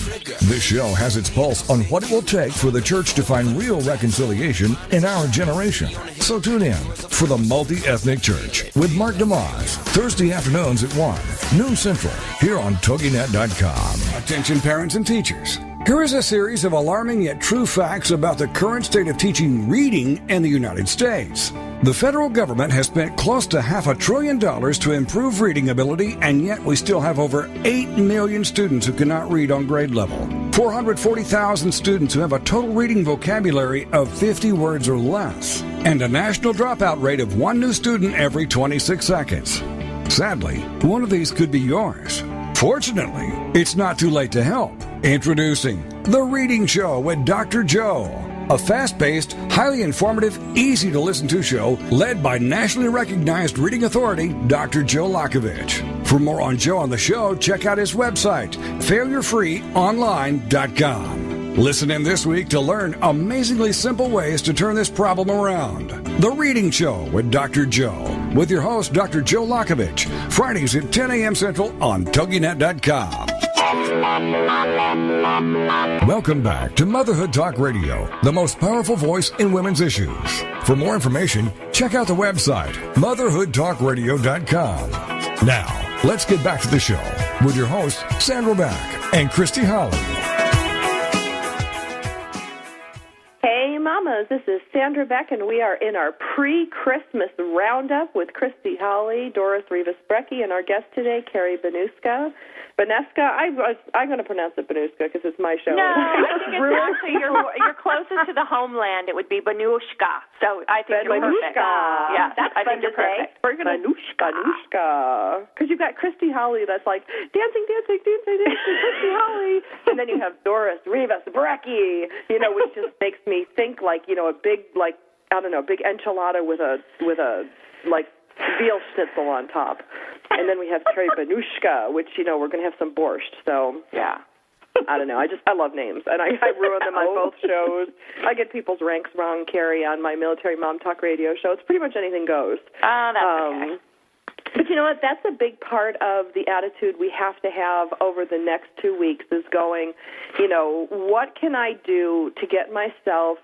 This show has its pulse on what it will take for the church to find real reconciliation in our generation. So tune in for the Multi-Ethnic Church with Mark DeMoss, Thursday afternoons at 1, noon Central, here on TogiNet.com. Attention parents and teachers. Here is a series of alarming yet true facts about the current state of teaching reading in the United States. The federal government has spent close to $500 billion to improve reading ability, and yet we still have over 8 million students who cannot read on grade level. 440,000 students who have a total reading vocabulary of 50 words or less, and a national dropout rate of 1 new student every 26 seconds. Sadly, one of these could be yours. Fortunately, it's not too late to help. Introducing The Reading Show with Dr. Joe, a fast-paced, highly informative, easy-to-listen-to show led by nationally recognized reading authority, Dr. Joe Lakovich. For more on Joe on the show, check out his website, failurefreeonline.com. Listen in this week to learn amazingly simple ways to turn this problem around. The Reading Show with Dr. Joe, with your host, Dr. Joe Lakovich, Fridays at 10 a.m. Central on TogiNet.com. Welcome back to Motherhood Talk Radio, the most powerful voice in women's issues. For more information, check out the website, motherhoodtalkradio.com. Now, let's get back to the show with your hosts, Sandra Beck and Christy Holly. Hey, mamas, this is Sandra Beck, and we are in our pre-Christmas roundup with Christy Holly, Doris Rivas-Brecky, and our guest today, Carrie Benuska. I'm going to pronounce it Benuska because it's my show. No, I think it's actually you're closest to the homeland. It would be Benuska. So I think you're perfect. Yeah, I think you're perfect. We're going to Benuska. Because you've got Christy Holly that's like dancing, Christy Holly. And then you have Doris Rivas-Brecky, which just makes me think like, a big, big enchilada with a veal schnitzel on top. And then we have Carrie Benuska, which, we're going to have some borscht. So, yeah. I don't know. I love names. And I ruin them on both shows. I get people's ranks wrong, Carrie, on my Military Mom Talk radio show. It's pretty much anything goes. Oh, that's okay. But you know what? That's a big part of the attitude we have to have over the next 2 weeks is going, what can I do to get myself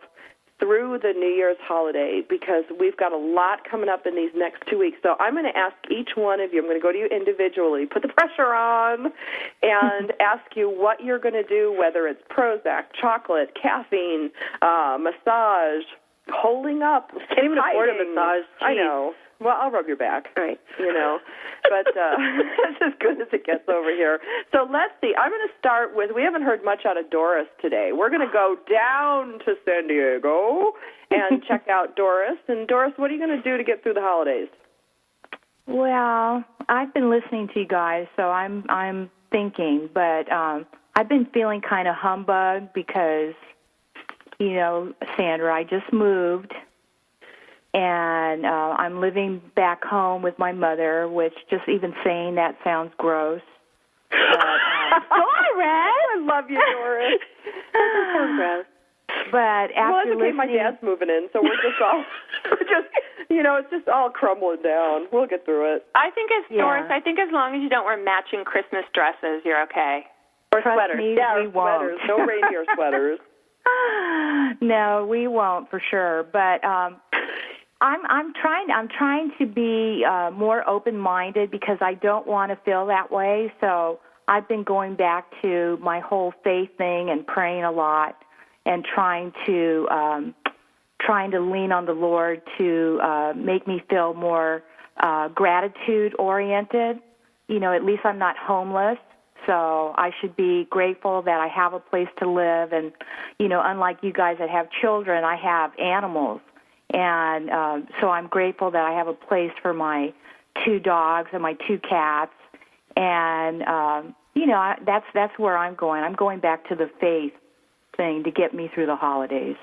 through the New Year's holiday, because we've got a lot coming up in these next 2 weeks. So I'm going to ask each one of you, I'm going to go to you individually, put the pressure on, and ask you what you're going to do, whether it's Prozac, chocolate, caffeine, massage, holding up. Can't even afford a massage. Jeez. I know. Well, I'll rub your back. Right. But that's as good as it gets over here. So let's see. I'm going to start with, we haven't heard much out of Doris today. We're going to go down to San Diego and check out Doris. And Doris, what are you going to do to get through the holidays? Well, I've been listening to you guys, so I'm thinking, but I've been feeling kind of humbugged because, Sandra, I just moved. And I'm living back home with my mother, which just even saying that sounds gross. But, Doris! I love you, Doris. That sounds gross. But after it's okay. My dad's moving in, so it's just all crumbling down. We'll get through it. Doris, I think as long as you don't wear matching Christmas dresses, you're okay. Or sweaters. Me, yeah, we won't. Sweaters. No reindeer sweaters. No, we won't for sure. But I'm trying to be more open-minded because I don't want to feel that way. So I've been going back to my whole faith thing and praying a lot and trying to lean on the Lord to make me feel more gratitude-oriented. At least I'm not homeless. So I should be grateful that I have a place to live. And, unlike you guys that have children, I have animals. And so I'm grateful that I have a place for my 2 dogs and my 2 cats. And, that's where I'm going. I'm going back to the faith thing to get me through the holidays.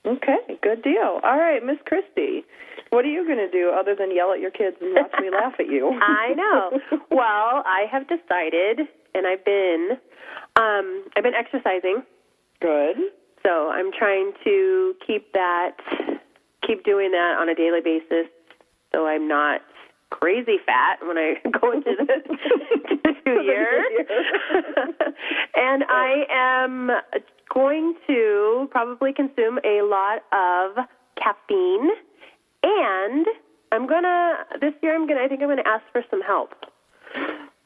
Okay, good deal. All right, Miss Christie, what are you going to do other than yell at your kids and watch me laugh at you? I know. Well, I have decided, and I've been exercising. Good. So I'm trying to keep doing that on a daily basis, so I'm not crazy fat when I go into the New Year. And I am going to probably consume a lot of caffeine, and this year I think I'm gonna ask for some help.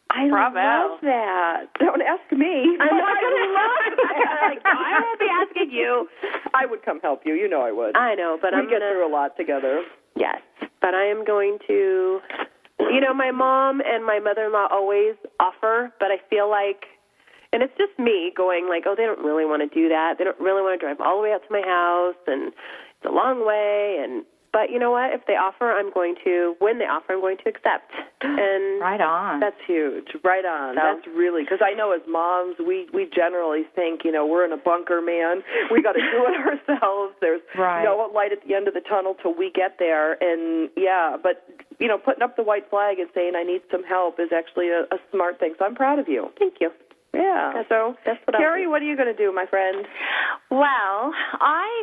I love that. Don't ask me. I'm not gonna love that. I won't be asking you. I would come help you. You know I would. I know, but we get through a lot together. Yes, but I am going to. My mom and my mother-in-law always offer, but I feel like, and it's just me going like, oh, they don't really want to do that. They don't really want to drive all the way out to my house, and it's a long way. But you know what? If they offer, when they offer, I'm going to accept. And right on. That's huge. Right on. That's really, because I know as moms, we generally think, we're in a bunker, man. We got to do it ourselves. There's no light at the end of the tunnel till we get there. And but putting up the white flag and saying I need some help is actually a smart thing. So I'm proud of you. Thank you. Yeah. So, Carrie, what are you going to do, my friend? Well,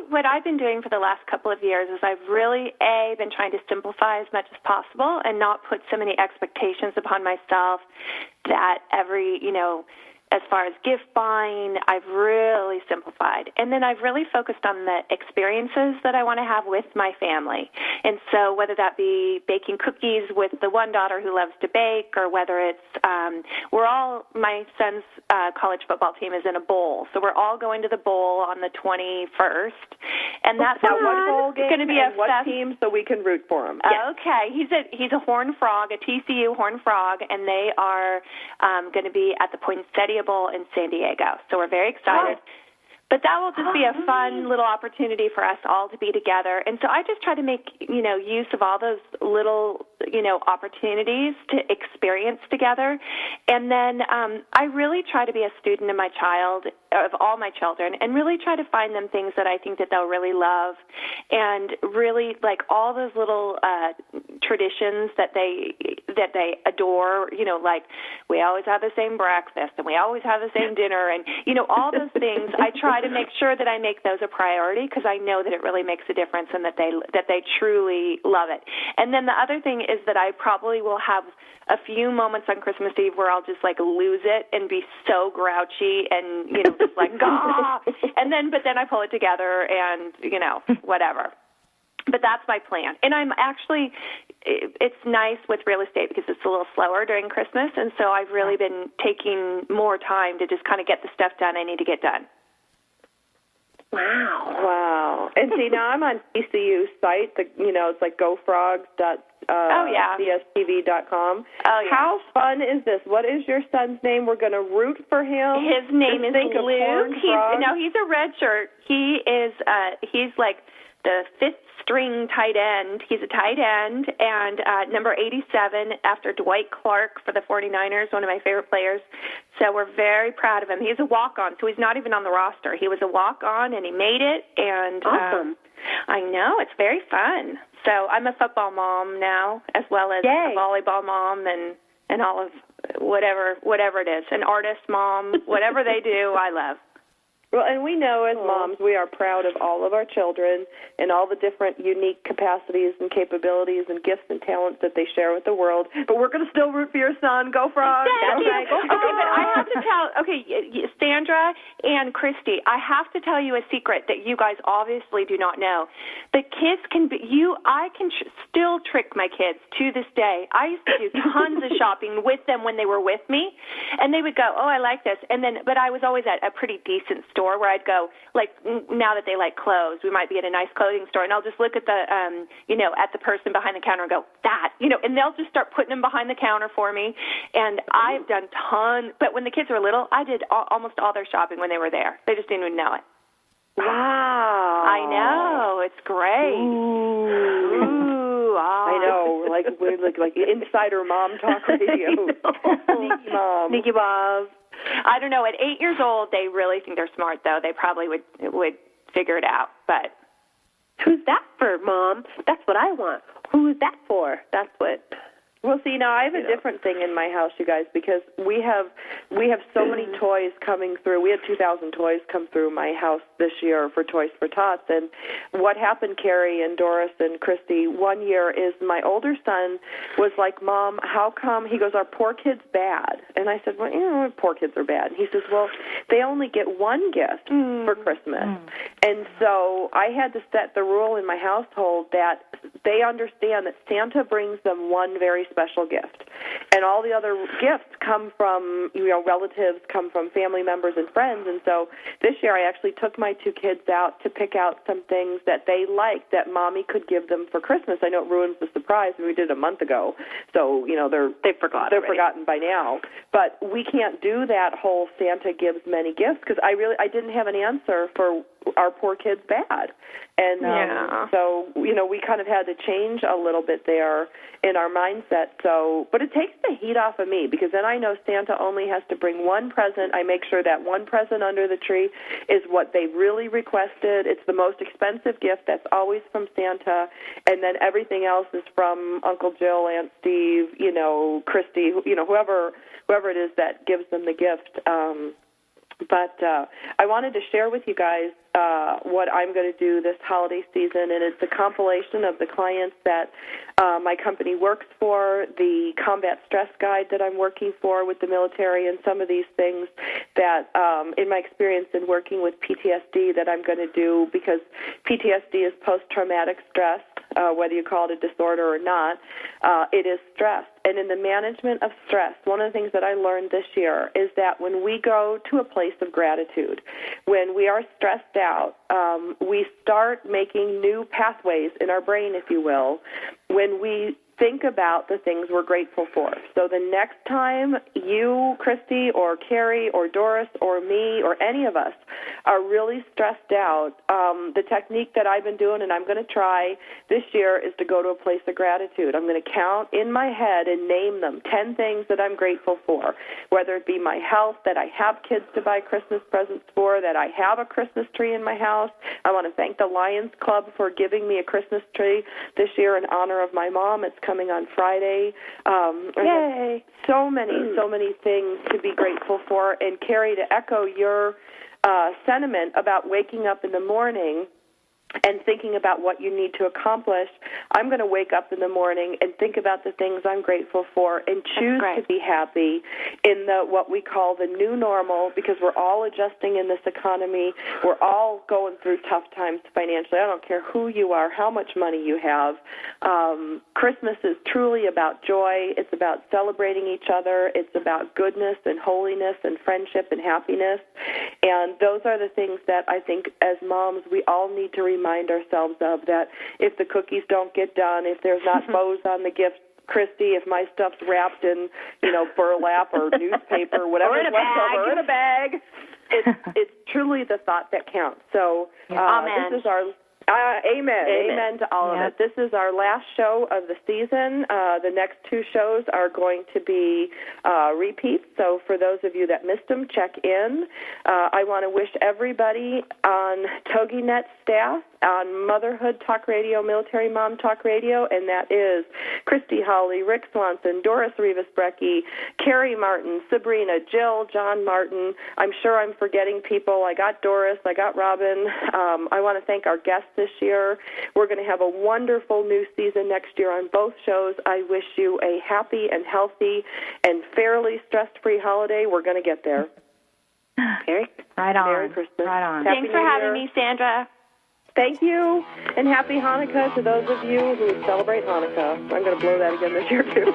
what I've been doing for the last couple of years is I've really, been trying to simplify as much as possible and not put so many expectations upon myself that as far as gift buying, I've really simplified. And then I've really focused on the experiences that I want to have with my family. And so whether that be baking cookies with the one daughter who loves to bake, or whether it's my son's college football team is in a bowl. So we're all going to the bowl on the 21st. And that's what bowl game going to be and what team so we can root for him. Yes. Okay. He's a Horned Frog, a TCU Horned Frog, and they are going to be at the Poinsettia Bowl in San Diego. So we're very excited. Oh. But that will just be a fun little opportunity for us all to be together. And so I just try to make, use of all those little, opportunities to experience together. And then I really try to be a student of all my children, and really try to find them things that I think that they'll really love, and really like all those little traditions that they adore, like we always have the same breakfast and we always have the same dinner, and all those things. I try to make sure that I make those a priority, because I know that it really makes a difference and that they truly love it. And then the other thing is that I probably will have a few moments on Christmas Eve where I'll just like lose it and be so grouchy and just like gah, but then I pull it together and whatever. But that's my plan. And I'm actually, it's nice with real estate because it's a little slower during Christmas, and so I've really been taking more time to just kind of get the stuff done I need to get done. Wow. And see, now I'm on TCU's site. It's like gofrogs.cstv.com. Oh, yeah. How fun is this? What is your son's name? We're going to root for him. His name is Luke. He's a red shirt. He is. He's like the fifth string tight end. He's a tight end, and number 87 after Dwight Clark for the 49ers, one of my favorite players. So we're very proud of him. He's a walk-on, so he's not even on the roster. He was a walk-on, and he made it. And awesome. I know. It's very fun. So I'm a football mom now, as well as a volleyball mom and all of whatever it is. An artist mom, whatever they do, I love. Well, and we know as moms we are proud of all of our children and all the different unique capacities and capabilities and gifts and talents that they share with the world. But we're going to still root for your son. Go Frogs. Okay, but I have to tell, Sandra and Christy, I have to tell you a secret that you guys obviously do not know. The kids I can still trick my kids to this day. I used to do tons of shopping with them when they were with me, and they would go, oh, I like this. But I was always at a pretty decent store where I'd go, like, now that they like clothes, we might be at a nice clothing store, and I'll just look at the, at the person behind the counter and go, and they'll just start putting them behind the counter for me. And I've done tons, but when the kids were little, I did almost all their shopping when they were there. They just didn't even know it. Wow. I know. It's great. Ooh. I know. We're like insider mom talk radio. Sneaky mom. Sneaky mom. I don't know. At 8 years old, they really think they're smart, though. They probably would figure it out. But Who's that for, Mom? That's what I want. Who's that for? That's what. Well, see, now I have a different thing in my house, you guys, because we have so many toys coming through. We had 2,000 toys come through my house this year for Toys for Tots. And what happened, Carrie and Doris and Christy, one year is my older son was like, Mom, how come? He goes, our poor kid's bad. And I said, well, poor kids are bad. And he says, well, they only get one gift for Christmas. And so I had to set the rule in my household that they understand that Santa brings them one very special gift. And all the other gifts come from, relatives, come from family members and friends. And so this year I actually took my two kids out to pick out some things that they liked that Mommy could give them for Christmas. I know it ruins the surprise. We did it a month ago. So, they're forgotten by now. But we can't do that whole Santa gives many gifts because I didn't have an answer for our poor kid's bad. And so, we kind of had to change a little bit there in our mindset. So, but it takes the heat off of me because then I know Santa only has to bring one present. I make sure that one present under the tree is what they really requested. It's the most expensive gift. That's always from Santa. And then everything else is from Uncle Jill, Aunt Steve, Christy, whoever it is that gives them the gift. But I wanted to share with you guys what I'm going to do this holiday season, and it's a compilation of the clients that my company works for, the combat stress guide that I'm working for with the military, and some of these things that, in my experience in working with PTSD, that I'm going to do, because PTSD is post-traumatic stress, whether you call it a disorder or not. It is stress. And in the management of stress, one of the things that I learned this year is that when we go to a place of gratitude, when we are stressed out, we start making new pathways in our brain, if you will, when we think about the things we're grateful for. So the next time you, Christy, or Carrie, or Doris, or me, or any of us are really stressed out, the technique that I've been doing and I'm going to try this year is to go to a place of gratitude. I'm going to count in my head and name them 10 things that I'm grateful for, whether it be my health, that I have kids to buy Christmas presents for, that I have a Christmas tree in my house. I want to thank the Lions Club for giving me a Christmas tree this year in honor of my mom. It's coming on Friday. Yay! So many things to be grateful for. And Carrie, to echo your sentiment about waking up in the morning and thinking about what you need to accomplish, I'm going to wake up in the morning and think about the things I'm grateful for and choose to be happy in what we call the new normal, because we're all adjusting in this economy. We're all going through tough times financially. I don't care who you are, how much money you have. Christmas is truly about joy. It's about celebrating each other. It's about goodness and holiness and friendship and happiness. And those are the things that I think as moms we all need to remind ourselves of, that if the cookies don't get done, if there's not bows on the gift, Christy, if my stuff's wrapped in, burlap or newspaper, whatever, or in a bag, it's truly the thought that counts. So this is our Amen to all of it. This is our last show of the season. The next two shows are going to be repeats. So for those of you that missed them, check in. I want to wish everybody on TogiNet staff, on Motherhood Talk Radio, Military Mom Talk Radio, and that is Christy Holly, Rick Swanson, Doris Rivas-Brecky, Carrie Martin, Sabrina, Jill, John Martin. I'm sure I'm forgetting people. I got Doris. I got Robin. I want to thank our guests this year. We're going to have a wonderful new season next year on both shows. I wish you a happy and healthy and fairly stress-free holiday. We're going to get there. Right on. Merry Christmas. Right on. Thanks for having me, Sandra. Thank you, and happy Hanukkah to those of you who celebrate Hanukkah. I'm going to blow that again this year, too.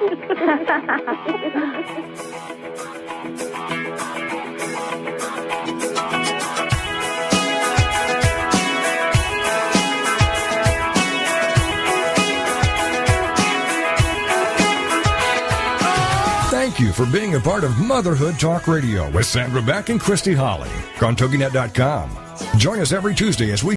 Thank you for being a part of Motherhood Talk Radio with Sandra Beck and Christy Holly on TogiNet.com. Join us every Tuesday as we